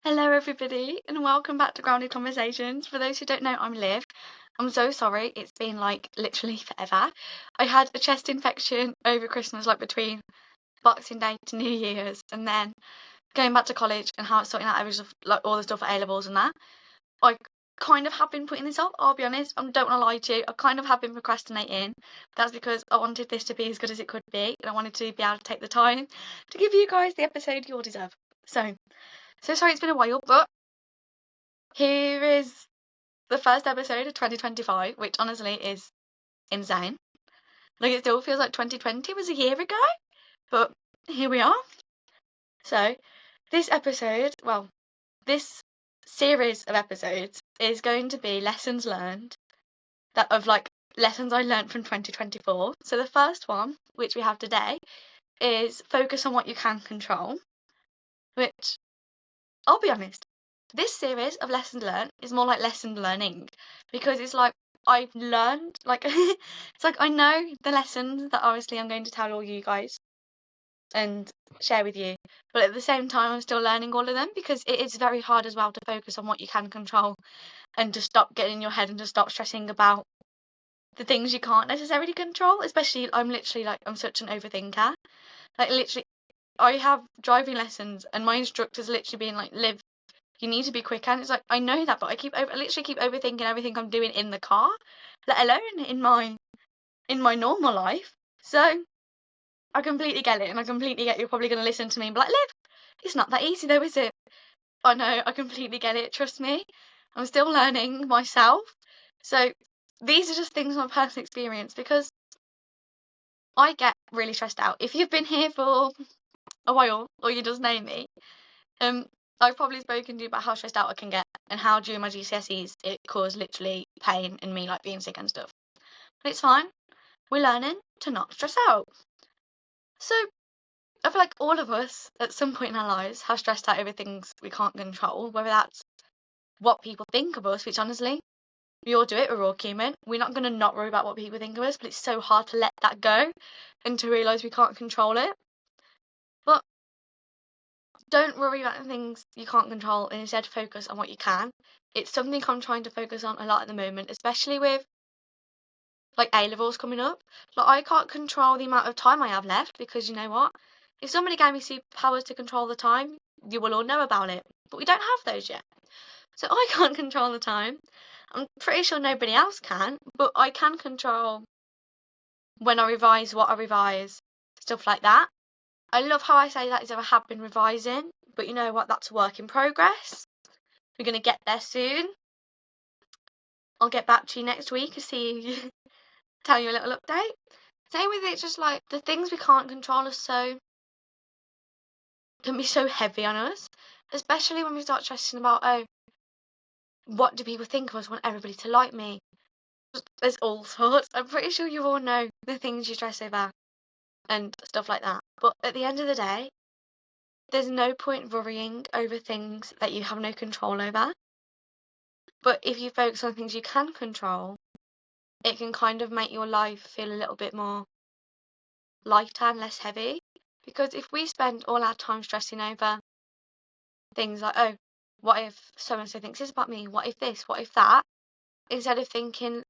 Hello, everybody, and welcome back to Grounded Conversations. For those who don't know, I'm Liv. I'm so sorry, it's been literally forever. I had a chest infection over Christmas, between Boxing Day to New Year's, and then going back to college and how it's sorting out everything, all the stuff for A levels and that. I kind of have been putting this off, I'll be honest. I don't want to lie to you. I kind of have been procrastinating. That's because I wanted this to be as good as it could be, and I wanted to be able to take the time to give you guys the episode you all deserve. So sorry it's been a while, but here is the first episode of 2025, which honestly is insane. It still feels like 2020 was a year ago, but here we are. So, this series of episodes is going to be lessons learned lessons I learned from 2024. So, the first one, which we have today, is focus on what you can control, which, I'll be honest, this series of lessons learned is more like lesson learning, because it's like I've learned, it's like I know the lessons that obviously I'm going to tell all you guys and share with you, but at the same time I'm still learning all of them, because it is very hard as well to focus on what you can control and to stop getting in your head and to stop stressing about the things you can't necessarily control. Especially I'm such an overthinker. Literally, I have driving lessons and my instructor's literally being like, Liv, you need to be quicker. And it's like, I know that, but I literally keep overthinking everything I'm doing in the car, let alone in my normal life. So I completely get it, and I completely get you're probably going to listen to me and be like, Liv, it's not that easy though, is it? I know, I completely get it, trust me. I'm still learning myself. So these are just things from personal experience, because I get really stressed out. If you've been here for a while, or you just know me, I've probably spoken to you about how stressed out I can get, and how during my GCSEs it caused literally pain and me being sick and stuff. But it's fine. We're learning to not stress out. So I feel like all of us at some point in our lives have stressed out over things we can't control, whether that's what people think of us, which honestly, we all do it, we're all human. We're not going to not worry about what people think of us, but it's so hard to let that go and to realise we can't control it. But don't worry about the things you can't control, and instead focus on what you can. It's something I'm trying to focus on a lot at the moment, especially with A levels coming up. I can't control the amount of time I have left, because you know what? If somebody gave me superpowers to control the time, you will all know about it. But we don't have those yet. So I can't control the time. I'm pretty sure nobody else can, but I can control when I revise, what I revise, stuff like that. I love how I say that as if I have been revising, but you know what? That's a work in progress. We're going to get there soon. I'll get back to you next week and tell you a little update. Same with it, just the things we can't control can be so heavy on us, especially when we start stressing about, what do people think of us? I want everybody to like me. There's all sorts. I'm pretty sure you all know the things you stress over and stuff like that. But at the end of the day, there's no point worrying over things that you have no control over. But if you focus on things you can control, it can kind of make your life feel a little bit more lighter and less heavy. Because if we spend all our time stressing over things like, oh, what if so-and-so thinks this about me? What if this? What if that? Instead of thinking,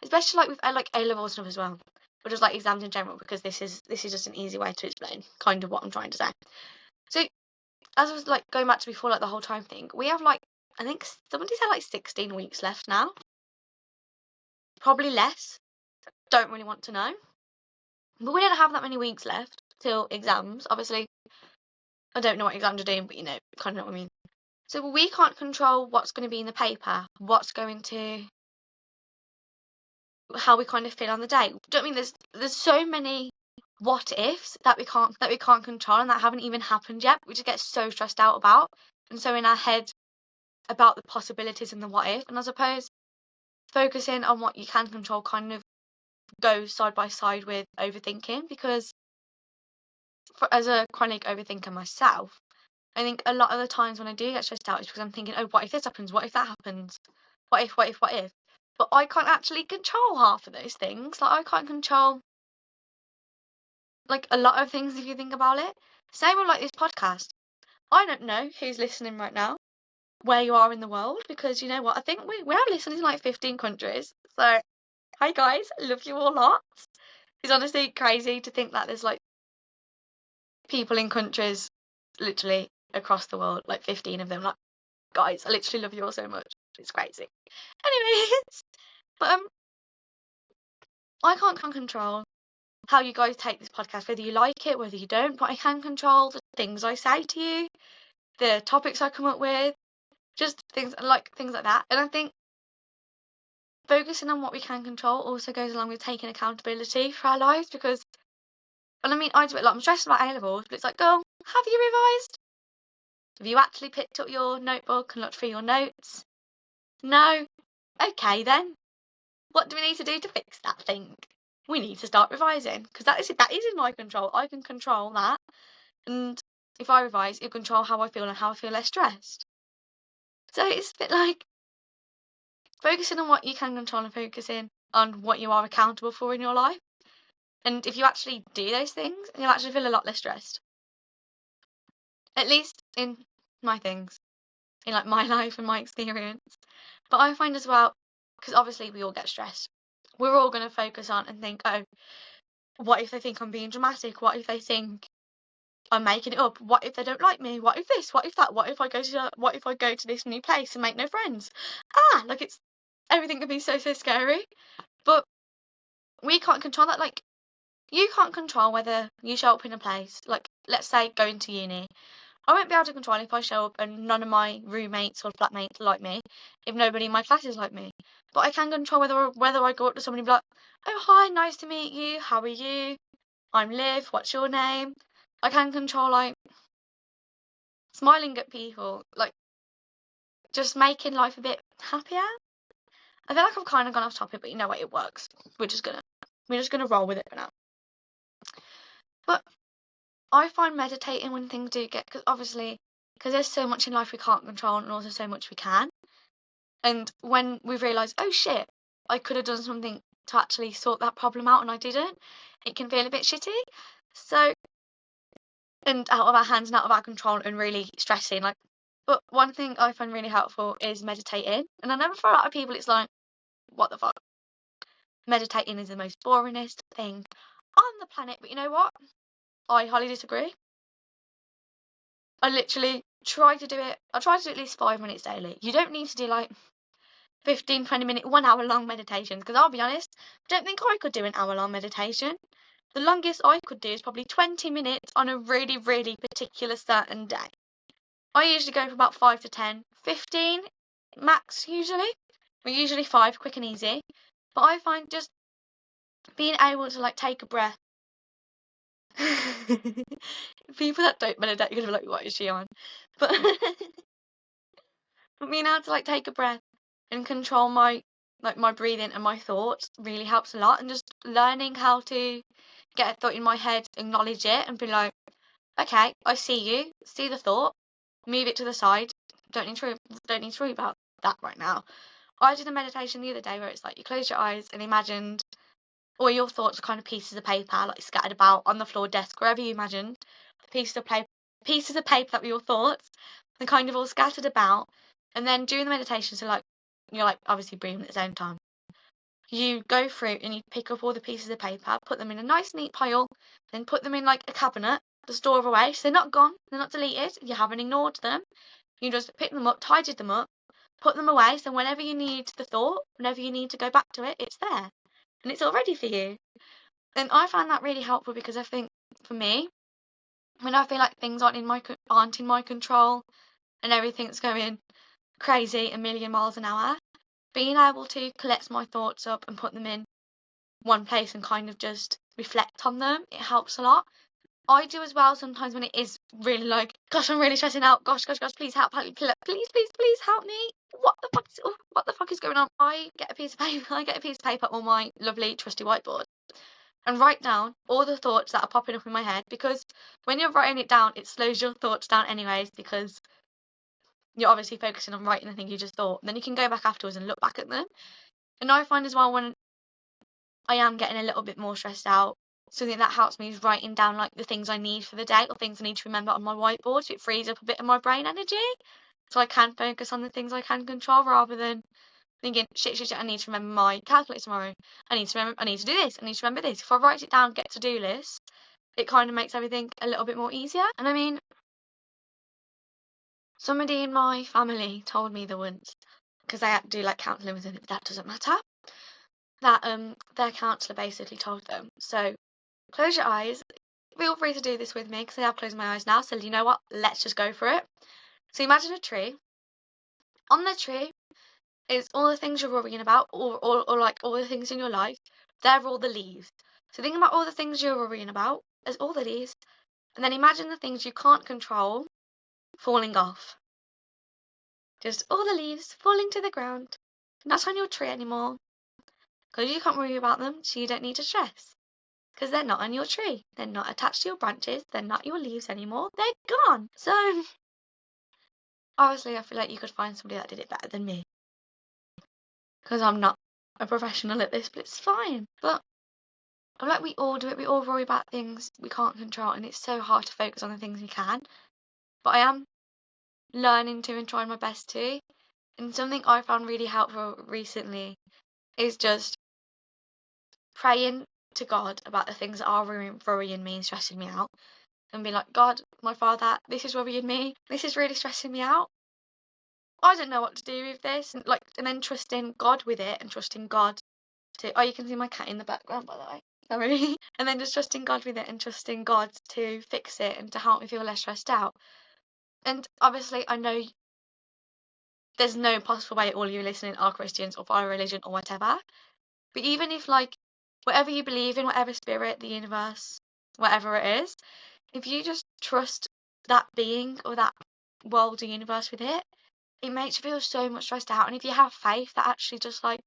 especially with A-level stuff as well, or just exams in general, because this is just an easy way to explain kind of what I'm trying to say. So as I was going back to before, the whole time thing, we have I think somebody said 16 weeks left now. Probably less. Don't really want to know. But we don't have that many weeks left till exams. Obviously, I don't know what exams are doing, but kind of know what I mean. So we can't control what's going to be in the paper, how we kind of feel on the day. Don't mean there's so many what ifs that we can't control and that haven't even happened yet. We just get so stressed out about, and so in our head about the possibilities and the what if. And I suppose focusing on what you can control kind of goes side by side with overthinking, because as a chronic overthinker myself, I think a lot of the times when I do get stressed out, it's because I'm thinking, oh, what if this happens? What if that happens? What if? What if? What if? But I can't actually control half of those things. I can't control a lot of things if you think about it. Same with this podcast. I don't know who's listening right now, where you are in the world, because you know what? I think we have listeners in like 15 countries. So, hi guys, love you all lots. It's honestly crazy to think that there's like people in countries literally across the world, like 15 of them. Like, guys, I literally love you all so much. It's crazy. Anyways, but I can't control how you guys take this podcast, whether you like it, whether you don't, but I can control the things I say to you, the topics I come up with, just things like that. And I think focusing on what we can control also goes along with taking accountability for our lives, because, and I mean, I do it a lot. I'm stressed about A-levels, but it's like, girl, have you revised? Have you actually picked up your notebook and looked through your notes? No? Okay then. What do we need to do to fix that thing? We need to start revising, because that is in my control. I can control that. And if I revise, it'll control how I feel and how I feel less stressed. So it's a bit like focusing on what you can control and focusing on what you are accountable for in your life. And if you actually do those things, you'll actually feel a lot less stressed. At least in my things, in like my life and my experience. But I find as well, because obviously we all get stressed, we're all going to focus on and think, oh, what if they think I'm being dramatic? What if they think I'm making it up? What if they don't like me? What if this? What if that? What if I go to this new place and make no friends? Like it's everything can be so scary. But we can't control that. Like, you can't control whether you show up in a place. Like, let's say going to uni. I won't be able to control if I show up and none of my roommates or flatmates like me, if nobody in my class is like me. But I can control whether I go up to somebody and be like, oh hi, nice to meet you. How are you? I'm Liv. What's your name? I can control like smiling at people, like just making life a bit happier. I feel like I've kind of gone off topic, but you know what? It works. We're just gonna roll with it for now. But I find meditating when things do get, because there's so much in life we can't control and also so much we can. And when we realise, oh shit, I could have done something to actually sort that problem out and I didn't, it can feel a bit shitty. So, and out of our hands and out of our control and really stressing. Like, but one thing I find really helpful is meditating. And I know for a lot of people it's like, what the fuck? Meditating is the most boringest thing on the planet. But you know what? I highly disagree. I literally try to do it. I try to do at least 5 minutes daily. You don't need to do like 15, 20 minute, 1 hour long meditations, because I'll be honest, I don't think I could do an hour long meditation. The longest I could do is probably 20 minutes on a really, really particular certain day. I usually go for about 5 to 10, 15 max usually. Or usually 5, quick and easy. But I find just being able to like take a breath. People that don't meditate are gonna be like, what is she on? But being able to like take a breath and control my breathing and my thoughts really helps a lot. And just learning how to get a thought in my head, acknowledge it, and be like, okay, I see you, see the thought, move it to the side. Don't need to worry about that right now. I did a meditation the other day where it's like you close your eyes and imagined all your thoughts are kind of pieces of paper like scattered about on the floor, desk, wherever you imagined. Pieces of paper that were your thoughts, and kind of all scattered about. And then during the meditation, so like you're like obviously breathing at the same time, you go through and you pick up all the pieces of paper, put them in a nice neat pile, then put them in like a cabinet to store away. So they're not gone, they're not deleted, you haven't ignored them. You just pick them up, tidied them up, put them away, so whenever you need the thought, whenever you need to go back to it, it's there. And it's all ready for you. And I find that really helpful, because I think for me, when I feel like things aren't in my control and everything's going crazy a million miles an hour, being able to collect my thoughts up and put them in one place and kind of just reflect on them, it helps a lot. I do as well sometimes when it is really like, gosh, I'm really stressing out. Gosh, please help, please help me. What the fuck is going on? I get a piece of paper on my lovely trusty whiteboard and write down all the thoughts that are popping up in my head, because when you're writing it down, it slows your thoughts down anyways, because you're obviously focusing on writing the thing you just thought. And then you can go back afterwards and look back at them. And I find as well, when I am getting a little bit more stressed out, something that helps me is writing down like the things I need for the day or things I need to remember on my whiteboard, so it frees up a bit of my brain energy so I can focus on the things I can control rather than thinking shit, I need to remember my calculator tomorrow. I need to do this. I need to remember this. If I write it down, get to-do list, it kind of makes everything a little bit more easier. And I mean, somebody in my family told me the once, because they had to do like counselling with them, but that doesn't matter, that their counsellor basically told them, so close your eyes, feel free to do this with me because I have closed my eyes now, so you know what, let's just go for it. So imagine a tree. On the tree is all the things you're worrying about, or like all the things in your life. They're all the leaves. So think about all the things you're worrying about as all the leaves, and then imagine the things you can't control falling off. Just all the leaves falling to the ground. Not on your tree anymore, because you can't worry about them, so you don't need to stress. Because they're not on your tree. They're not attached to your branches. They're not your leaves anymore. They're gone. So, obviously, I feel like you could find somebody that did it better than me. Because I'm not a professional at this, but it's fine. But I feel like we all do it. We all worry about things we can't control, and it's so hard to focus on the things we can. But I am learning to and trying my best to. And something I found really helpful recently is just praying to God about the things that are worrying me and stressing me out. And be like, God, my Father, this is worrying me. This is really stressing me out. I don't know what to do with this. And then trusting God with it and trusting God to. Oh, you can see my cat in the background, by the way. Sorry. And then just trusting God with it and trusting God to fix it and to help me feel less stressed out. And obviously, I know there's no possible way all you listening are Christians or follow religion or whatever. But even if, like, whatever you believe in, whatever spirit, the universe, whatever it is, if you just trust that being or that world or universe with it, it makes you feel so much stressed out. And if you have faith that actually just like,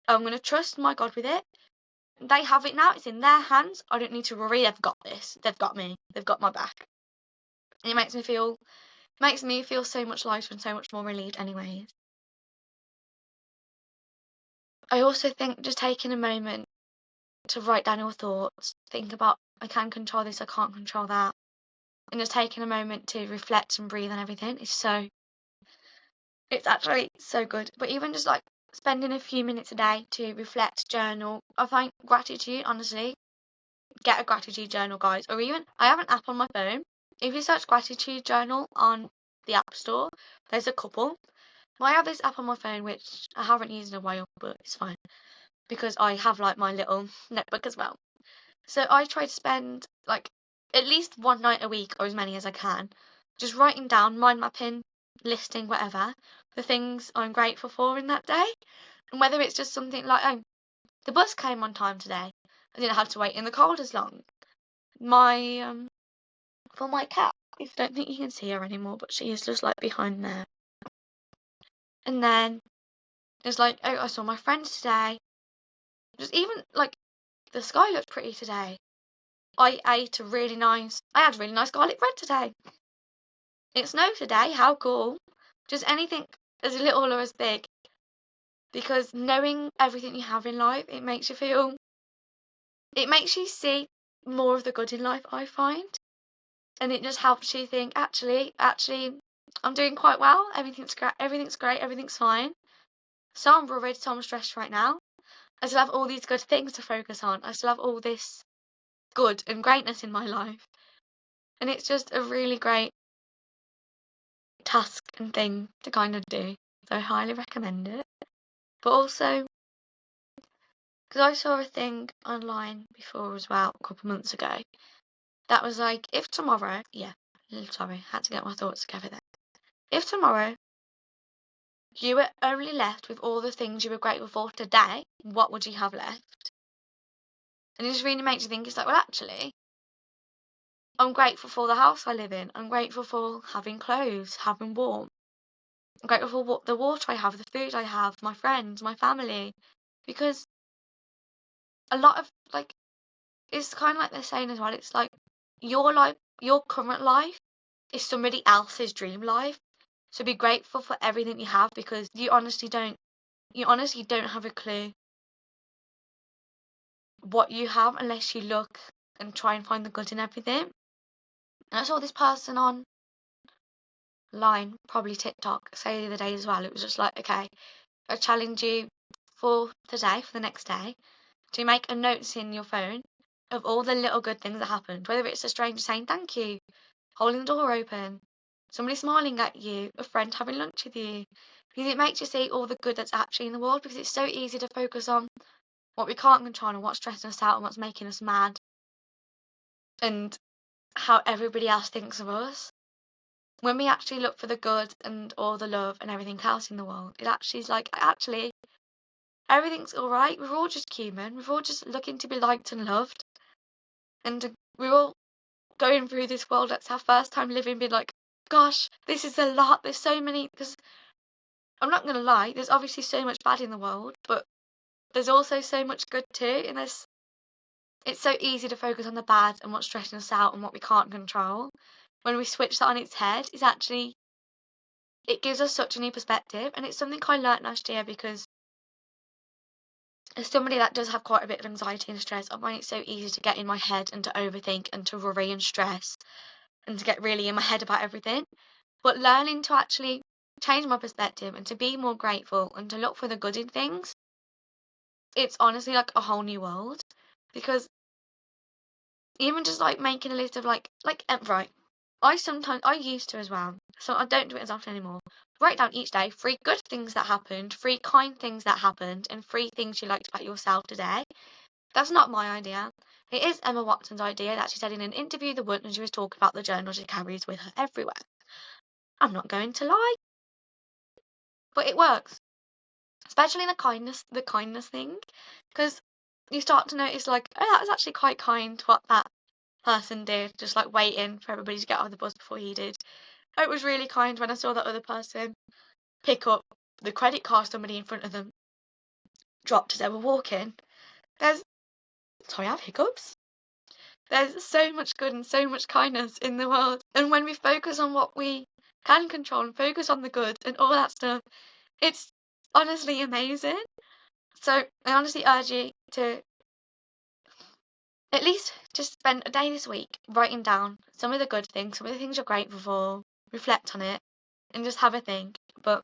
I'm going to trust my God with it, they have it now, it's in their hands, I don't need to worry, they've got this, they've got me, they've got my back. And it makes me feel so much lighter and so much more relieved anyways. I also think just taking a moment to write down your thoughts, think about, I can control this, I can't control that, and just taking a moment to reflect and breathe on everything it's actually so good. But even just like spending a few minutes a day to reflect, journal, I find gratitude, honestly, get a gratitude journal, guys. Or even, I have an app on my phone. If you search gratitude journal on the App Store, there's a couple. I have this app on my phone, which I haven't used in a while, but it's fine. Because I have like my little notebook as well. So I try to spend like at least one night a week or as many as I can, just writing down, mind mapping, listing, whatever, the things I'm grateful for in that day. And whether it's just something like, oh, the bus came on time today. I didn't have to wait in the cold as long. For my cat, I don't think you can see her anymore, but she is just like behind there. And then it's like, oh, I saw my friends today. Just even like the sky looked pretty today. I had really nice garlic bread today. It snowed today, how cool. Just anything as little or as big. Because knowing everything you have in life, it makes you see more of the good in life, I find. And it just helps you think, actually, I'm doing quite well. Everything's great, everything's fine. So I'm worried, so I'm stressed right now. I still have all these good things to focus on. I still have all this good and greatness in my life. And it's just a really great task and thing to kind of do. So I highly recommend it. But also, because I saw a thing online before as well, a couple months ago, that was like, if tomorrow, had to get my thoughts together then. If tomorrow you were only left with all the things you were grateful for today, what would you have left? And it just really makes you think, it's like, well, actually, I'm grateful for the house I live in. I'm grateful for having clothes, having warm. I'm grateful for the water I have, the food I have, my friends, my family. Because a lot of, like, it's kind of like they're saying as well, it's like your life, your current life is somebody else's dream life. So be grateful for everything you have, because you honestly don't have a clue what you have unless you look and try and find the good in everything. And I saw this person online, probably TikTok, say the other day as well. It was just like, okay, I challenge you for today, for the next day, to make a notes in your phone of all the little good things that happened, whether it's a stranger saying thank you, holding the door open, somebody smiling at you, a friend having lunch with you, because it makes you see all the good that's actually in the world, because it's so easy to focus on what we can't control and what's stressing us out and what's making us mad and how everybody else thinks of us. When we actually look for the good and all the love and everything else in the world, it actually is like, actually, everything's all right. We're all just human. We're all just looking to be liked and loved. And we're all going through this world. That's our first time living, being like, gosh, this is a lot. There's so many. Because I'm not going to lie, there's obviously so much bad in the world, but there's also so much good too. And it's so easy to focus on the bad and what's stressing us out and what we can't control. When we switch that on its head, it gives us such a new perspective. And it's something I learnt last year, because as somebody that does have quite a bit of anxiety and stress, I find it so easy to get in my head and to overthink and to worry and stress and to get really in my head about everything. But learning to actually change my perspective and to be more grateful and to look for the good in things, it's honestly like a whole new world. Because even just like making a list of right, I used to as well, so I don't do it as often anymore. Write down each day 3 good things that happened, 3 kind things that happened, and 3 things you liked about yourself today. That's not my idea. It is Emma Watson's idea that she said in an interview the one, and she was talking about the journal she carries with her everywhere. I'm not going to lie, but it works, especially the kindness thing, because you start to notice like, oh, that was actually quite kind what that person did, just like waiting for everybody to get off the bus before he did. Oh, it was really kind when I saw that other person pick up the credit card somebody in front of them dropped as they were walking. Sorry, I have hiccups. There's so much good and so much kindness in the world. And when we focus on what we can control and focus on the good and all that stuff, it's honestly amazing. So I honestly urge you to at least just spend a day this week writing down some of the good things, some of the things you're grateful for, reflect on it, and just have a think. But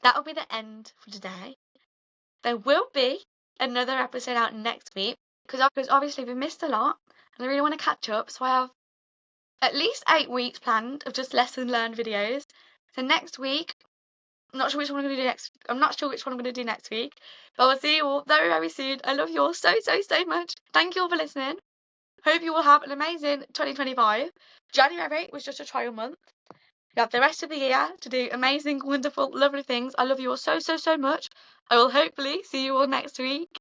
that'll be the end for today. There will be another episode out next week, because obviously we missed a lot and I really want to catch up, so I have at least 8 weeks planned of just lesson learned videos. So next week, I'm not sure which one I'm going to do next week, but I'll see you all very, very soon. I love you all so, so, so much. Thank you all for listening. Hope you all have an amazing 2025. January was just a trial month. You have the rest of the year to do amazing, wonderful, lovely things. I love you all so, so, so much. I will hopefully see you all next week.